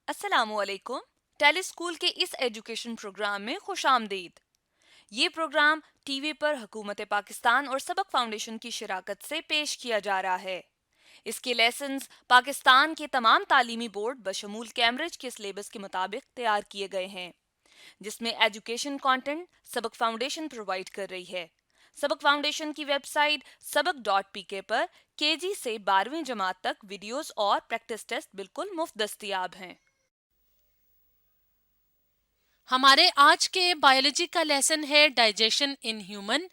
अस्सलामुअलैकुम। Tele school के इस एजुकेशन प्रोग्राम में खुशामदीद। ये प्रोग्राम टीवी पर हुकूमत पाकिस्तान और सबक फाउंडेशन की शराकत से पेश किया जा रहा है। इसके लेसन्स पाकिस्तान के तमाम तालीमी बोर्ड बशमूल कैम्ब्रिज के सिलेबस के मुताबिक तैयार किए गए हैं, जिसमें एजुकेशन कंटेंट सबक फाउंडेशन प्रोवाइड कर रही है। सबक फाउंडेशन की वेबसाइट सबक.pk पर केजी से 12वीं जमात तक वीडियोस और प्रैक्टिस टेस्ट बिल्कुल मुफ्त दस्तियाब हैं। हमारे आज के बायोलॉजी का लेसन है डाइजेशन इन ह्यूमन,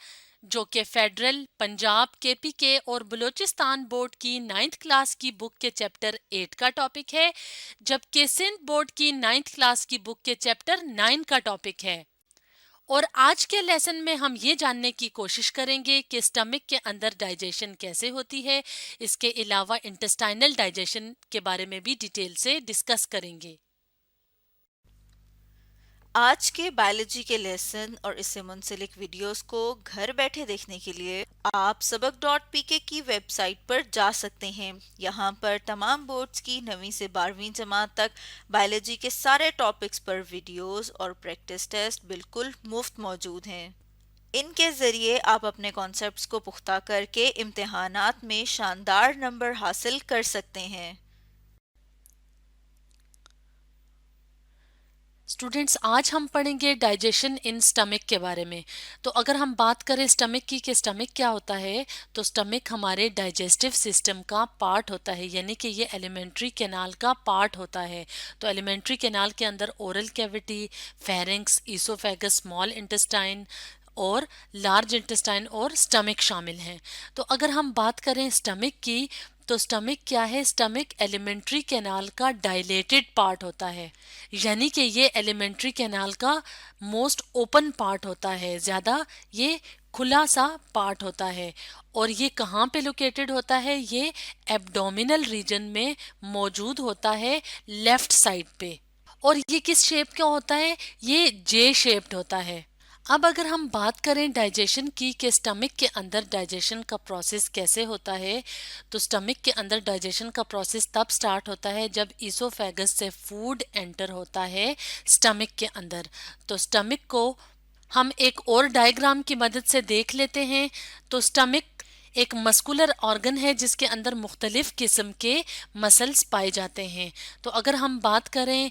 जो कि फेडरल, पंजाब, केपीके और बलूचिस्तान बोर्ड की 9th क्लास की बुक के चैप्टर 8 का टॉपिक है, जबकि सिंध बोर्ड की 9th क्लास की बुक के चैप्टर 9 का टॉपिक है। और आज के लेसन में हम ये जानने की कोशिश करेंगे कि स्टमक के अंदर डाइजेशन कैसे होती है। इसके अलावा इंटेस्टाइनल डाइजेशन के बारे में भी डिटेल से डिस्कस करेंगे। आज के बायोलॉजी के लेसन और इससे मुंसलिक वीडियोस को घर बैठे देखने के लिए आप सबक.pk की वेबसाइट पर जा सकते हैं। यहाँ पर तमाम बोर्ड्स की 9वीं से 12वीं जमात तक बायोलॉजी के सारे टॉपिक्स पर वीडियोस और प्रैक्टिस टेस्ट बिल्कुल मुफ्त मौजूद हैं। इनके ज़रिए आप अपने कॉन्सेप्ट्स को पुख्ता करके इम्तिहानात में शानदार नंबर हासिल कर सकते हैं। स्टूडेंट्स, आज हम पढ़ेंगे डाइजेशन इन स्टमक के बारे में। तो अगर हम बात करें स्टमक की कि स्टमक क्या होता है, तो स्टमक हमारे डाइजेस्टिव सिस्टम का पार्ट होता है, यानी कि ये एलिमेंट्री कैनाल का पार्ट होता है। तो एलिमेंट्री कैनाल के अंदर oral cavity, pharynx, oesophagus, small intestine और लार्ज इंटेस्टाइन और स्टमक शामिल हैं। तो अगर हम बात करें स्टमक की, तो स्टमक क्या है? स्टमक एलिमेंट्री कैनाल का डायलेटेड पार्ट होता है, यानी कि ये एलिमेंट्री कैनाल का मोस्ट ओपन पार्ट होता है, ज़्यादा ये खुला सा पार्ट होता है। और ये कहाँ पे लोकेटेड होता है? ये एब्डोमिनल रीजन में मौजूद होता है, लेफ्ट साइड पे। और ये किस शेप का होता है? ये जे शेप्ड होता है। अब अगर हम बात करें डाइजेशन की कि स्टमक के अंदर डाइजेशन का प्रोसेस कैसे होता है, तो स्टमक के अंदर डाइजेशन का प्रोसेस तब स्टार्ट होता है जब ईसोफेगस से फूड एंटर होता है स्टमक के अंदर। तो स्टमक को हम एक और डायग्राम की मदद से देख लेते हैं। तो स्टमक एक मस्कुलर ऑर्गन है जिसके अंदर मुख्तलिफ किस्म के मसल्स पाए जाते हैं। तो अगर हम बात करें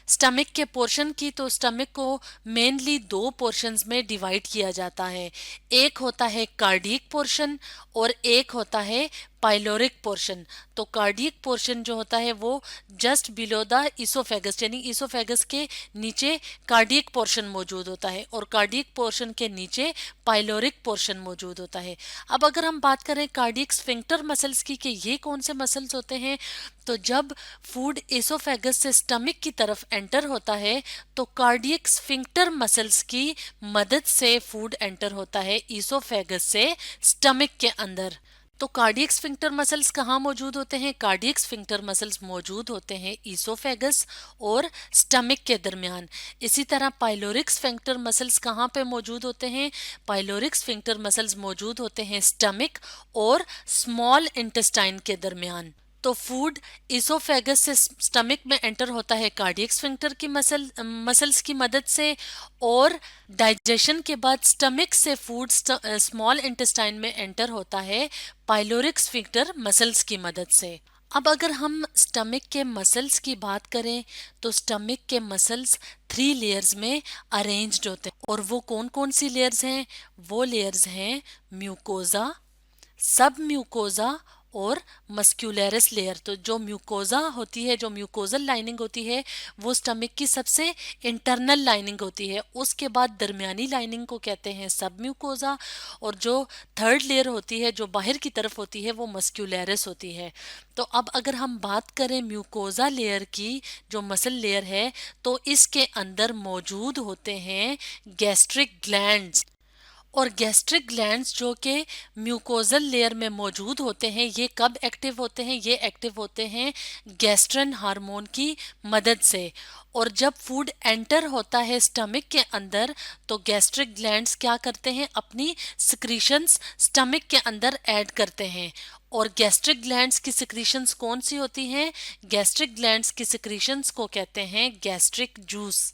स्टमक के पोर्शन की, तो स्टमक को मेनली दो पोर्शंस में डिवाइड किया जाता है। एक होता है कार्डियक पोर्शन और एक होता है पाइलोरिक पोर्शन। तो कार्डियक पोर्शन जो होता है वो जस्ट बिलो द ईसोफेगस, यानी ईसोफेगस के नीचे कार्डियक पोर्शन मौजूद होता है और कार्डियक पोर्शन के नीचे पाइलोरिक पोर्शन मौजूद होता है। अब अगर हम बात करें कार्डियक स्फिंक्टर मसल्स की कि ये कौन से मसल्स होते हैं, तो जब फूड ईसोफेगस से स्टमक की तरफ एंटर होता है तो कार्डियक स्फिंक्टर मसल्स की मदद से फूड एंटर होता है ईसोफेगस से स्टमक के अंदर। तो कार्डियक स्फिंक्टर मसल्स कहाँ मौजूद होते हैं? कार्डियक स्फिंक्टर मसल्स मौजूद होते हैं ईसोफेगस और स्टमक के दरमियान। इसी तरह पाइलोरिक स्फिंक्टर मसल्स कहाँ पे मौजूद होते हैं? पाइलोरिक स्फिंक्टर मसल्स मौजूद होते हैं स्टमक और स्मॉल इंटेस्टाइन के दरमियान। तो फूड इसोफेगस से स्टमक में एंटर होता है कार्डियक स्फिंक्टर की मसल्स की मदद से, और डाइजेशन के बाद स्टमक से फूड स्मॉल इंटेस्टाइन में एंटर होता है पाइलोरिक स्फिंक्टर मसल्स की मदद से। अब अगर हम स्टमक के मसल्स की बात करें, तो स्टमक के मसल्स 3 लेयर्स में अरेंज्ड होते हैं। और वो कौन कौन सी लेयर्स हैं? वो लेयर्स हैं म्यूकोजा, सब म्यूकोजा और मस्क्यूलरिस लेयर। तो जो म्यूकोजा होती है, जो म्यूकोजल लाइनिंग होती है, वो स्टमक की सबसे इंटरनल लाइनिंग होती है। उसके बाद दरमियानी लाइनिंग को कहते हैं सब म्यूकोजा, और जो थर्ड लेयर होती है जो बाहर की तरफ होती है वो मस्क्यूलरिस होती है। तो अब अगर हम बात करें म्यूकोजा लेयर की, जो मसल लेयर है, तो इसके अंदर मौजूद होते हैं गैस्ट्रिक ग्लैंड्स। और गैस्ट्रिक ग्लैंड्स जो कि म्यूकोजल लेयर में मौजूद होते हैं, ये कब एक्टिव होते हैं? ये एक्टिव होते हैं गैस्ट्रन हार्मोन की मदद से। और जब फूड एंटर होता है स्टमक के अंदर तो गैस्ट्रिक ग्लैंड्स क्या करते हैं? अपनी सिक्रीशंस स्टमक के अंदर ऐड करते हैं। और गैस्ट्रिक ग्लैंड्स की सिक्रीशंस कौन सी होती हैं? गैस्ट्रिक ग्लैंड्स की सिक्रीशंस को कहते हैं गैस्ट्रिक जूस।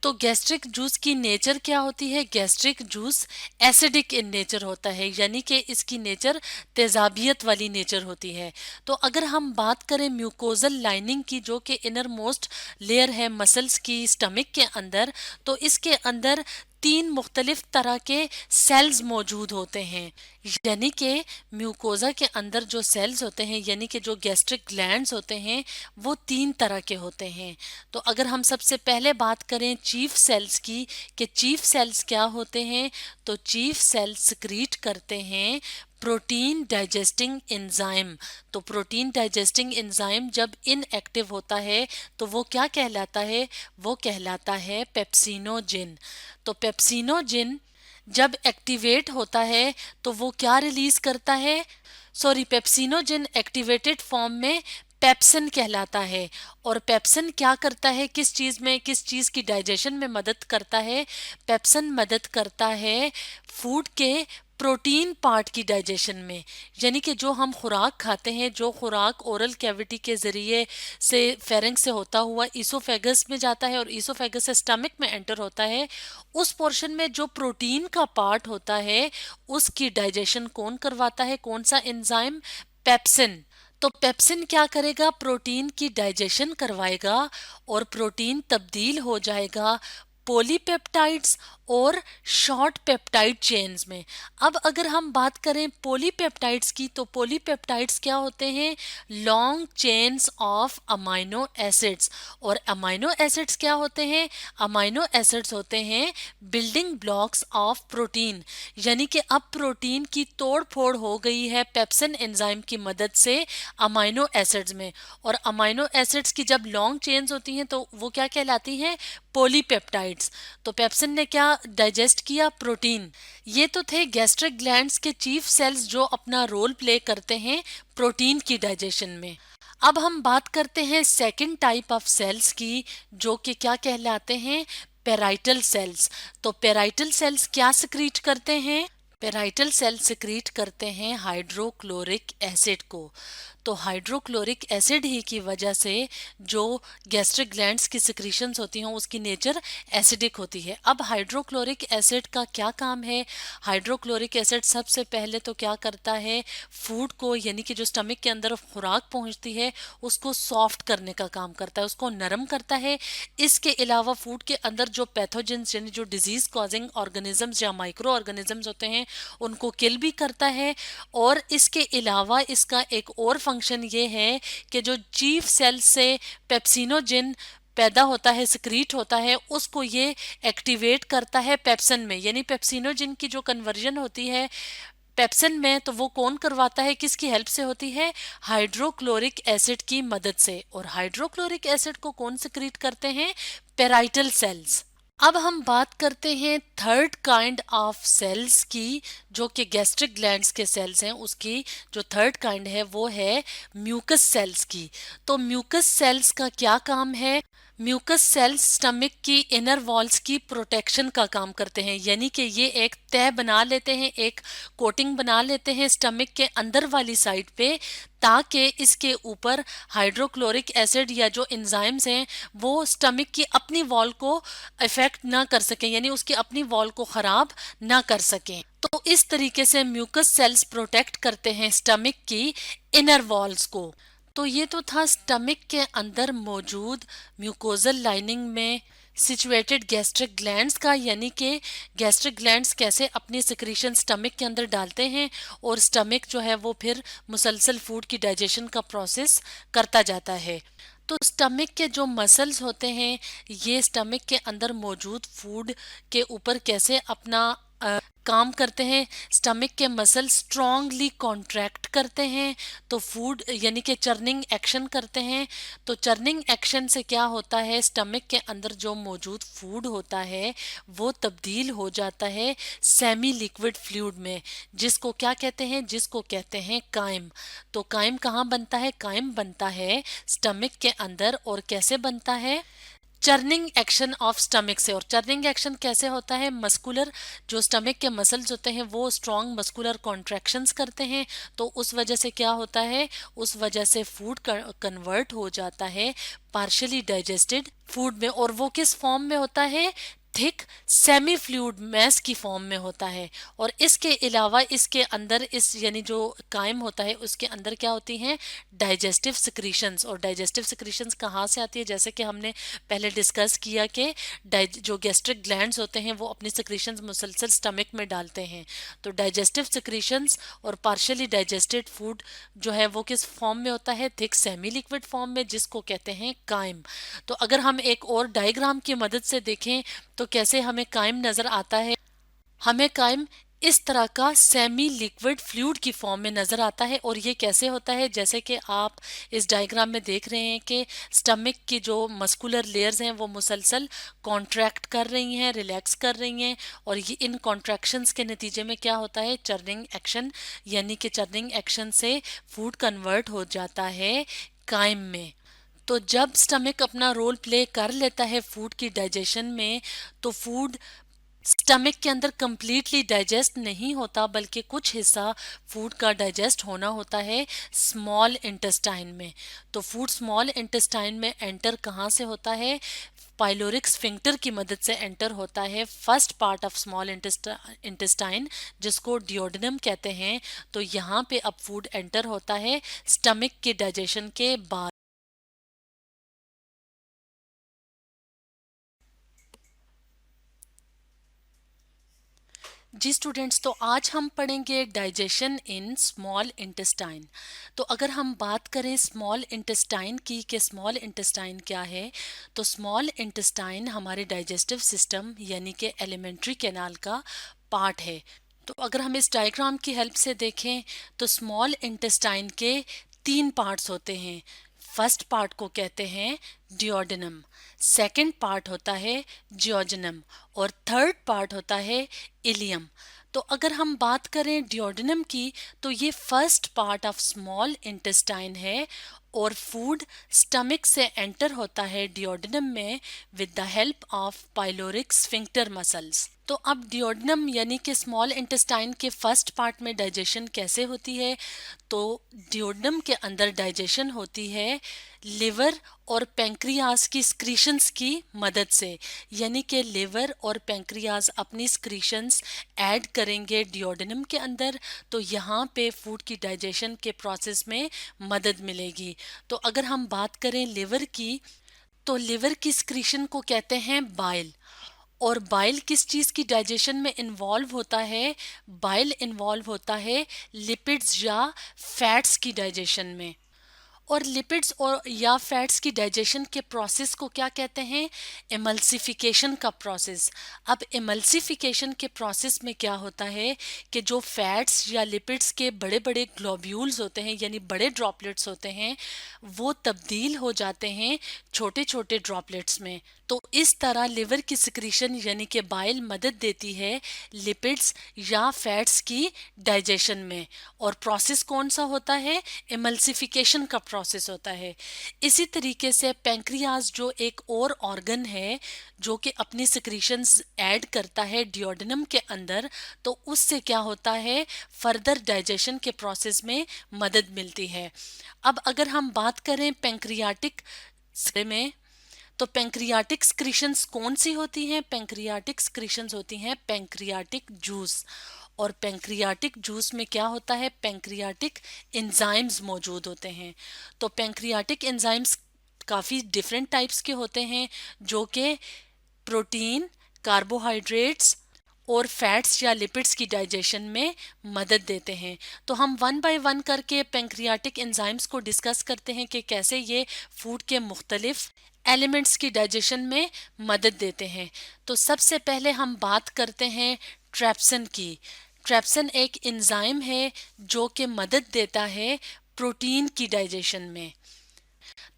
तो गैस्ट्रिक जूस की नेचर क्या होती है? Gastric juice acidic in nature होता है, यानी कि इसकी नेचर तेजाबियत वाली नेचर होती है। तो अगर हम बात करें म्यूकोजल लाइनिंग की, जो कि इनर मोस्ट लेयर है मसल्स की स्टमक के अंदर, तो इसके अंदर 3 मुख्तलिफ तरह के सेल्स मौजूद होते हैं। यानी कि म्यूकोजा के अंदर जो सेल्स होते हैं, यानी कि जो गैस्ट्रिक ग्लैंड्स होते हैं, वो 3 तरह के होते हैं। तो अगर हम सबसे पहले बात करें चीफ सेल्स की, कि चीफ सेल्स क्या होते हैं, तो चीफ सेल्स सिक्रीट करते हैं प्रोटीन डाइजेस्टिंग एंजाइम। तो प्रोटीन डाइजेस्टिंग एंजाइम जब इनएक्टिव होता है तो वो क्या कहलाता है? वो कहलाता है पेप्सिनोजिन। तो पेप्सिनोजिन जब एक्टिवेट होता है तो वो क्या रिलीज करता है? पेप्सिनोजिन एक्टिवेटेड फॉर्म में पेप्सिन कहलाता है। और पेप्सिन क्या करता है? किस चीज की डाइजेशन में मदद करता है? पेप्सिन मदद करता है फूड के प्रोटीन पार्ट की डाइजेशन में। यानी कि जो हम खुराक खाते हैं, जो खुराक ओरल कैविटी के जरिए से फेरेंक्स से होता हुआ ईसोफेगस में जाता है और ईसोफेगस से स्टमक में एंटर होता है, उस पोर्शन में जो प्रोटीन का पार्ट होता है उसकी डाइजेशन कौन करवाता है? कौन सा एंजाइम? पेप्सिन। तो पेप्सिन क्या करेगा? प्रोटीन की डाइजेशन करवाएगा और प्रोटीन तब्दील हो जाएगा पॉलीपेप्टाइड्स और शॉर्ट पेप्टाइड चेन्स में। अब अगर हम बात करें पॉलीपेप्टाइड्स की, तो पॉलीपेप्टाइड्स क्या होते हैं? Long chains of amino acids. और अमाइनो एसिड्स क्या होते हैं? अमाइनो एसिड्स होते हैं बिल्डिंग ब्लॉक्स ऑफ प्रोटीन। यानी कि अब प्रोटीन की तोड़ फोड़ हो गई है पेप्सिन एंजाइम की मदद से अमाइनो एसिड्स में। और अमाइनो एसिड्स की जब लॉन्ग चेन्स होती हैं तो वो क्या कहलाती हैं? पॉलीपेप्टाइड्स। तो पेप्सिन ने क्या डाइजेस्ट किया? प्रोटीन। ये तो थे गैस्ट्रिक ग्लैंड्स के चीफ सेल्स जो अपना रोल प्ले करते हैं प्रोटीन की डाइजेशन में। अब हम बात करते हैं सेकंड टाइप ऑफ सेल्स की, जो कि क्या कहलाते हैं? Parietal cells. तो पेराइटल सेल्स क्या सिक्रीट करते हैं? पेराइटल सेल सिक्रीट करते हैं हाइड्रोक्लोरिक एसिड को। तो हाइड्रोक्लोरिक एसिड ही की वजह से जो गैस्ट्रिक ग्लैंड्स की सिक्रीशंस होती हैं उसकी नेचर एसिडिक होती है। अब हाइड्रोक्लोरिक एसिड का क्या काम है? हाइड्रोक्लोरिक एसिड सबसे पहले तो क्या करता है? फूड को, यानी कि जो स्टमक के अंदर खुराक पहुंचती है उसको सॉफ्ट करने का काम करता है, उसको नरम करता है। इसके अलावा फूड के अंदर जो पैथोजेंस यानी जो डिजीज कॉजिंग ऑर्गेनिजम्स या माइक्रो ऑर्गेनिजम्स होते हैं उनको किल भी करता है। और इसके अलावा इसका एक और फंक्शन ये है कि जो चीफ सेल से पेप्सिनोजिन पैदा होता है, सिक्रीट होता है, उसको ये एक्टिवेट करता है पेप्सिन में। यानी पेप्सिनोजिन की जो कन्वर्जन होती है पेप्सिन में, तो वो कौन करवाता है? किसकी हेल्प से होती है? हाइड्रोक्लोरिक एसिड की मदद से। और हाइड्रोक्लोरिक एसिड को कौन सिक्रीट करते हैं? Parietal cells. अब हम बात करते हैं थर्ड काइंड ऑफ सेल्स की, जो कि गैस्ट्रिक ग्लैंड्स के सेल्स हैं। उसकी जो थर्ड काइंड है वो है म्यूकस सेल्स की। तो म्यूकस सेल्स का क्या काम है? म्यूकस सेल्स स्टमक की इनर वॉल्स की प्रोटेक्शन का काम करते हैं। यानी कि ये एक तह बना लेते हैं, एक कोटिंग बना लेते हैं स्टमक के अंदर वाली साइड पे, ताकि इसके ऊपर हाइड्रोक्लोरिक एसिड या जो एंजाइम्स हैं वो स्टमक की अपनी वॉल को इफेक्ट ना कर सकें, यानी उसकी अपनी वॉल को खराब ना कर सकें। तो इस तरीके से म्यूकस सेल्स प्रोटेक्ट करते हैं स्टमक की इनर वॉल्स को। तो ये तो था स्टमक के अंदर मौजूद म्यूकोजल लाइनिंग में सिचुएटेड गैस्ट्रिक ग्लैंड्स का, यानी कि गैस्ट्रिक ग्लैंड्स कैसे अपनी सिक्रीशन स्टमक के अंदर डालते हैं और स्टमक जो है वो फिर मुसलसल फूड की डाइजेशन का प्रोसेस करता जाता है। तो स्टमक के जो मसल्स होते हैं ये स्टमक के अंदर मौजूद फूड के ऊपर कैसे अपना काम करते हैं, स्टमक के मसल स्ट्रांगली कॉन्ट्रैक्ट करते हैं, तो फूड यानी कि चर्निंग एक्शन करते हैं। तो चर्निंग एक्शन से क्या होता है, स्टमक के अंदर जो मौजूद फूड होता है वो तब्दील हो जाता है सेमी लिक्विड फ्लूइड में, जिसको क्या कहते हैं, जिसको कहते हैं काइम। तो काइम कहाँ बनता है, काइम बनता है स्टमक के अंदर। और कैसे बनता है, चर्निंग एक्शन ऑफ स्टमक से। और चर्निंग एक्शन कैसे होता है, मस्कुलर जो स्टमक के मसल्स होते हैं वो स्ट्रॉन्ग मस्कुलर कॉन्ट्रैक्शंस करते हैं, तो उस वजह से क्या होता है, उस वजह से फूड कन्वर्ट हो जाता है पार्शियली डाइजेस्टेड फूड में। और वो किस फॉर्म में होता है, थिक सेमी फ्लूइड मैस की फॉर्म में होता है। और इसके अलावा इसके अंदर इस यानी जो कायम होता है उसके अंदर क्या होती हैं, डाइजेस्टिव सिक्रीशंस। और डाइजेस्टिव सिक्रीशंस कहाँ से आती है, जैसे कि हमने पहले डिस्कस किया कि जो गैस्ट्रिक ग्लैंड्स होते हैं वो अपनी सिक्रीशंस मुसलसल स्टमक में डालते हैं। तो डाइजेस्टिव सिक्रीशंस और पार्शियली डाइजेस्टेड फूड जो है वो किस फॉर्म में होता है, थिक सेमी लिक्विड फॉर्म में, जिसको कहते हैं काइम। तो अगर हम एक और डायग्राम की मदद से देखें तो कैसे हमें काइम नजर आता है, हमें काइम इस तरह का सेमी लिक्विड फ्लूइड की फॉर्म में नजर आता है। और ये कैसे होता है, जैसे कि आप इस डायग्राम में देख रहे हैं कि स्टमक की जो मस्कुलर लेयर्स हैं वो मुसलसल कॉन्ट्रैक्ट कर रही हैं, रिलैक्स कर रही हैं। और ये इन कॉन्ट्रैक्शंस के नतीजे में क्या होता है, चर्निंग एक्शन, यानी कि चर्निंग एक्शन से फूड कन्वर्ट हो जाता है काइम में। तो जब स्टमक अपना रोल प्ले कर लेता है फूड की डाइजेशन में, तो फूड स्टमक के अंदर कंप्लीटली डाइजेस्ट नहीं होता, बल्कि कुछ हिस्सा फूड का डाइजेस्ट होना होता है स्मॉल इंटेस्टाइन में। तो फूड स्मॉल इंटेस्टाइन में एंटर कहाँ से होता है, पाइलोरिक स्फिंक्टर की मदद से एंटर होता है first part of small intestine, जिसको डियोडेनम कहते हैं। तो यहाँ पे अब फूड एंटर होता है स्टमक के डाइजेशन के बाद। जी स्टूडेंट्स, तो आज हम पढ़ेंगे डाइजेशन इन स्मॉल इंटेस्टाइन। तो अगर हम बात करें स्मॉल इंटेस्टाइन की कि स्मॉल इंटेस्टाइन क्या है, तो स्मॉल इंटेस्टाइन हमारे डाइजेस्टिव सिस्टम यानी कि एलिमेंट्री कैनाल का पार्ट है। तो अगर हम इस डायग्राम की हेल्प से देखें तो स्मॉल इंटेस्टाइन के 3 पार्ट्स होते हैं। फर्स्ट पार्ट को कहते हैं डियोडेनम, सेकंड पार्ट होता है जियोजेनम और थर्ड पार्ट होता है इलियम। तो अगर हम बात करें डियोडेनम की, तो ये first part of small intestine है और फूड स्टमक से एंटर होता है डियोडेनम में with the help of pyloric sphincter muscles. तो अब डियोडेनम यानी कि स्मॉल इंटेस्टाइन के फर्स्ट पार्ट में डाइजेशन कैसे होती है, तो डियोडेनम के अंदर डाइजेशन होती है लिवर और पेंक्रियाज की स्क्रीशंस की मदद से। यानी कि लिवर और पेंक्रियाज अपनी स्क्रीशंस ऐड करेंगे डियोडेनम के अंदर, तो यहाँ पे फूड की डाइजेशन के प्रोसेस में मदद मिलेगी। तो अगर हम बात करें लिवर की, तो लिवर की स्क्रीशन को कहते हैं बाइल। और बाइल किस चीज़ की डाइजेशन में इन्वॉल्व होता है, बाइल इन्वॉल्व होता है लिपिड्स या फैट्स की डाइजेशन में। और लिपिड्स और या फैट्स की डाइजेशन के प्रोसेस को क्या कहते हैं, इमल्सिफिकेशन का प्रोसेस। अब इमल्सिफिकेशन के प्रोसेस में क्या होता है कि जो फैट्स या लिपिड्स के बड़े बड़े ग्लोब्यूल्स होते हैं यानी बड़े ड्रॉपलेट्स होते हैं, वो तब्दील हो जाते हैं छोटे छोटे ड्रॉपलेट्स में। तो इस तरह लिवर की सिक्रीशन यानी कि बाइल मदद देती है लिपिड्स या फैट्स की डाइजेशन में। और प्रोसेस कौन सा होता है, इमल्सिफिकेशन का प्रोसेस होता है। इसी तरीके से पेंक्रियाज जो एक और ऑर्गन है जो कि अपनी सिक्रीशंस ऐड करता है डियोडेनम के अंदर, तो उससे क्या होता है, फर्दर डाइजेशन के प्रोसेस में मदद मिलती है। अब अगर हम बात करें पेंक्रियाटिक में, तो पेंक्रियाटिक स्क्रीशंस कौन सी होती हैं, पेंक्रियाटिक स्क्रीशंस होती हैं पेंक्रियाटिक जूस। और पेंक्रियाटिक जूस में क्या होता है, पेंक्रियाटिक एंजाइम्स मौजूद होते हैं। तो पेंक्रियाटिक एंजाइम्स काफ़ी डिफरेंट टाइप्स के होते हैं जो कि प्रोटीन, कार्बोहाइड्रेट्स और फैट्स या लिपिड्स की डाइजेशन में मदद देते हैं। तो हम वन बाय वन करके पेंक्रियाटिक एंजाइम्स को डिस्कस करते हैं कि कैसे ये फूड के मुख्तलिफ एलिमेंट्स की डाइजेशन में मदद देते हैं। तो सबसे पहले हम बात करते हैं ट्रेप्सन की। ट्रेप्सन एक एंजाइम है जो कि मदद देता है प्रोटीन की डाइजेशन में।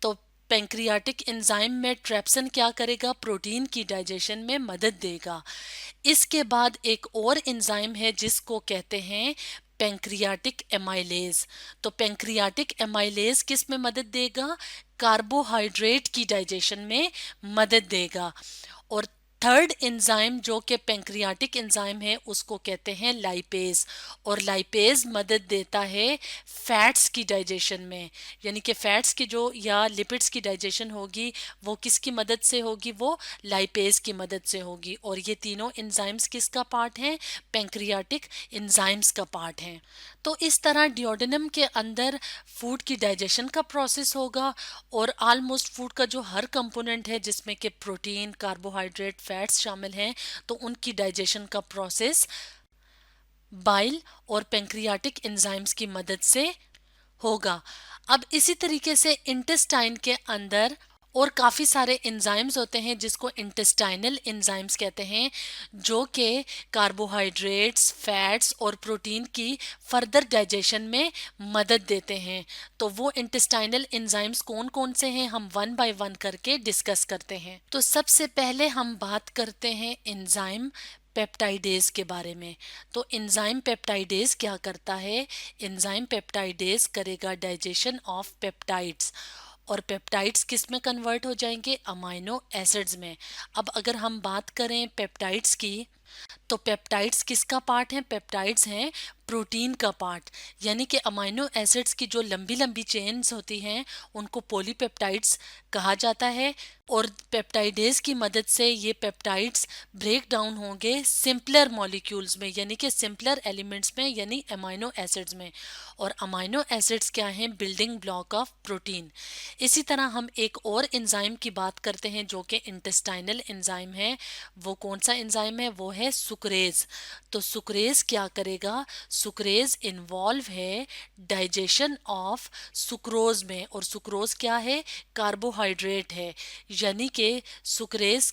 तो पेंक्रियाटिक एंजाइम में ट्रेप्सन क्या करेगा, प्रोटीन की डाइजेशन में मदद देगा। इसके बाद एक और एंजाइम है जिसको कहते हैं पेंक्रियाटिक एमाइलेज। तो पेंक्रियाटिक एमाइलेज किस में मदद देगा, कार्बोहाइड्रेट की डाइजेशन में मदद देगा। और थर्ड एंजाइम जो कि पेंक्रियाटिक एंजाइम है उसको कहते हैं लाइपेज। और लाइपेज मदद देता है फैट्स की डाइजेशन में, यानी कि फैट्स की जो या लिपिड्स की डाइजेशन होगी वो किसकी मदद से होगी, वो लाइपेज की मदद से होगी। और ये तीनों एंजाइम्स किसका पार्ट हैं, पेंक्रियाटिक एंजाइम्स का पार्ट हैं। तो इस तरह डिओडेनम के अंदर फूड की डाइजेशन का प्रोसेस होगा और ऑलमोस्ट फूड का जो हर कंपोनेंट है जिसमें कि प्रोटीन, कार्बोहाइड्रेट, फैट्स शामिल हैं, तो उनकी डाइजेशन का प्रोसेस बाइल और पेंक्रियाटिक एंजाइम्स की मदद से होगा। अब इसी तरीके से इंटेस्टाइन के अंदर और काफ़ी सारे एंजाइम्स होते हैं जिसको इंटेस्टाइनल एंजाइम्स कहते हैं, जो कि कार्बोहाइड्रेट्स, फैट्स और प्रोटीन की फर्दर डाइजेशन में मदद देते हैं। तो वो इंटेस्टाइनल एंजाइम्स कौन कौन से हैं, हम वन बाय वन करके डिस्कस करते हैं। तो सबसे पहले हम बात करते हैं एंजाइम पेप्टाइडेज के बारे में। तो एंजाइम पेप्टाइडेज क्या करता है, एंजाइम पेप्टाइडेज करेगा डाइजेशन ऑफ पेप्टाइड्स, और पेप्टाइड्स किस में कन्वर्ट हो जाएंगे, अमाइनो एसिड्स में। अब अगर हम बात करें पेप्टाइड्स की, तो पेप्टाइड्स किसका पार्ट है, पेप्टाइड्स हैं प्रोटीन का पार्ट। यानी कि अमाइनो एसिड्स की जो लंबी लंबी चेन्स होती हैं उनको पॉलीपेप्टाइड्स कहा जाता है। और पेप्टाइडेज की मदद से ये पेप्टाइड्स ब्रेक डाउन होंगे सिंपलर मॉलिक्यूल्स में, यानी कि सिंपलर एलिमेंट्स में, यानी अमाइनो एसिड्स में। और अमाइनो एसिड्स क्या हैं, बिल्डिंग ब्लॉक ऑफ प्रोटीन। इसी तरह हम एक और एंजाइम की बात करते हैं जो कि इंटेस्टाइनल एंजाइम है। वो कौन सा एंजाइम है, वो है सुक्रेज। तो सुक्रेज क्या करेगा, सुक्रेज इन्वॉल्व है डाइजेशन ऑफ सुक्रोज में। और सुक्रोज क्या है, कार्बोहाइड्रेट है। यानी कि सुक्रेज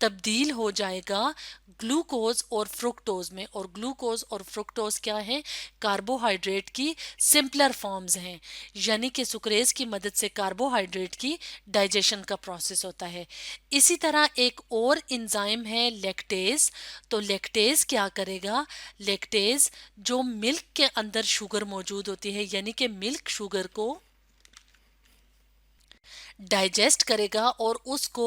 तब्दील हो जाएगा ग्लूकोज और फ्रुक्टोज में। और ग्लूकोज और फ्रुक्टोज क्या है, कार्बोहाइड्रेट की सिंपलर फॉर्म्स हैं। यानी कि सुक्रेज की मदद से कार्बोहाइड्रेट की डाइजेशन का प्रोसेस होता है। इसी तरह एक और एंजाइम है लैक्टेज। तो लैक्टेज क्या करेगा, लैक्टेज जो मिल्क के अंदर शुगर मौजूद होती है, यानी कि मिल्क शुगर को डाइजेस्ट करेगा और उसको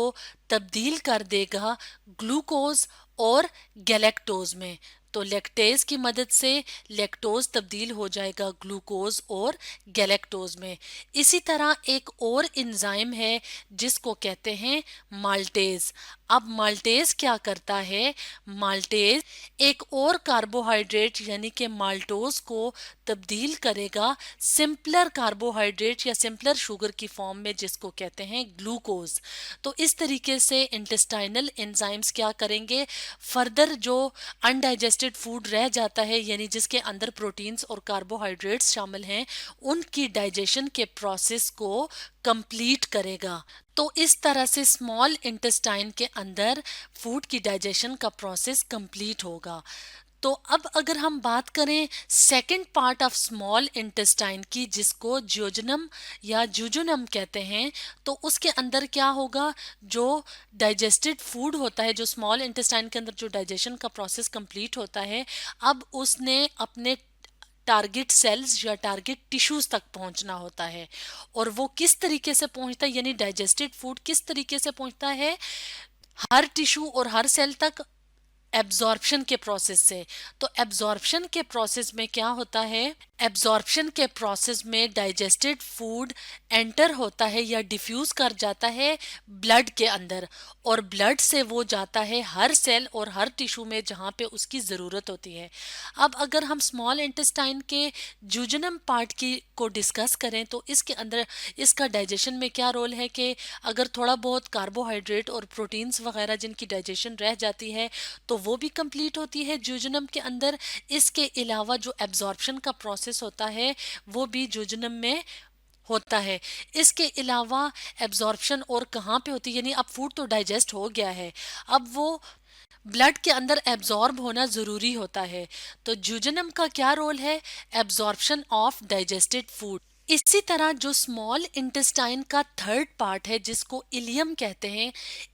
तब्दील कर देगा ग्लूकोज और गैलेक्टोज में। तो लैक्टेज की मदद से लैक्टोज तब्दील हो जाएगा ग्लूकोज और गैलेक्टोज में। इसी तरह एक और एंजाइम है जिसको कहते हैं माल्टेज। अब माल्टेज क्या करता है, माल्टेज एक और कार्बोहाइड्रेट यानी कि माल्टोज को तब्दील करेगा सिंपलर कार्बोहाइड्रेट या सिंपलर शुगर की फॉर्म में, जिसको कहते हैं ग्लूकोज। तो इस तरीके से इंटेस्टाइनल एंजाइम्स क्या करेंगे, फर्दर जो अनडाइजेस्टेड फूड रह जाता है, यानी जिसके अंदर प्रोटीन्स और कार्बोहाइड्रेट्स शामिल हैं, उनकी डाइजेशन के प्रोसेस को कंप्लीट करेगा। तो इस तरह से स्मॉल इंटेस्टाइन के अंदर फूड की डाइजेशन का प्रोसेस कंप्लीट होगा। तो अब अगर हम बात करें second part of small intestine की, जिसको जियोजेनम या जुजुनम कहते हैं, तो उसके अंदर क्या होगा, जो डाइजेस्टेड फूड होता है, जो स्मॉल इंटेस्टाइन के अंदर जो डाइजेशन का प्रोसेस कंप्लीट होता है, अब उसने अपने टारगेट सेल्स या टारगेट टिश्यूज तक पहुंचना होता है। और वो किस तरीके से पहुंचता है, यानी डाइजेस्टेड फूड किस तरीके से पहुंचता है, हर टिश्यू और हर सेल तक एब्जॉर्प्शन के प्रोसेस से। तो एब्जॉर्प्शन के प्रोसेस में क्या होता है, एब्जॉर्प्शन के प्रोसेस में डाइजेस्टेड फूड एंटर होता है या डिफ्यूज कर जाता है ब्लड के अंदर, और ब्लड से वो जाता है हर सेल और हर टिश्यू में जहाँ पे उसकी ज़रूरत होती है। अब अगर हम स्मॉल इंटेस्टाइन के जूजनम पार्ट की को डिस्कस करें, तो इसके अंदर इसका डाइजेशन में क्या रोल है कि अगर थोड़ा बहुत कार्बोहाइड्रेट और प्रोटीन्स वगैरह जिनकी डाइजेशन रह जाती है तो वो भी कंप्लीट होती है जूजनम के अंदर। इसके अलावा जो एब्जॉर्प्शन का प्रोसेस होता है वो भी जूजनम में होता है। इसके अलावा एब्जॉर्प्शन और कहाँ पे होती है, यानी अब फूड तो डाइजेस्ट हो गया है, अब वो ब्लड के अंदर एब्जॉर्ब होना ज़रूरी होता है। तो जूजनम का क्या रोल है? Absorption of digested food. इसी तरह जो स्मॉल इंटेस्टाइन का थर्ड पार्ट है जिसको इलियम कहते हैं,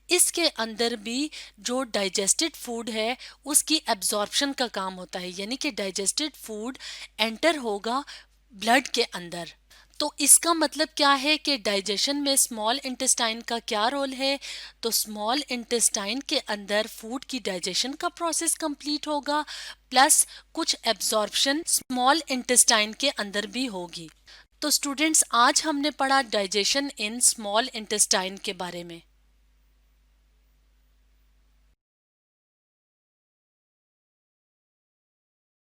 इसके अंदर भी जो डाइजेस्टेड फूड है उसकी एब्जॉर्प्शन का काम होता है, यानी कि डाइजेस्टेड फूड एंटर होगा ब्लड के अंदर। तो इसका मतलब क्या है कि डाइजेशन में स्मॉल इंटेस्टाइन का क्या रोल है? तो स्मॉल इंटेस्टाइन के अंदर फूड की डाइजेशन का प्रोसेस कंप्लीट होगा, प्लस कुछ एब्जॉर्प्शन स्मॉल इंटेस्टाइन के अंदर भी होगी। तो स्टूडेंट्स, आज हमने पढ़ा डाइजेशन इन स्मॉल इंटेस्टाइन के बारे में।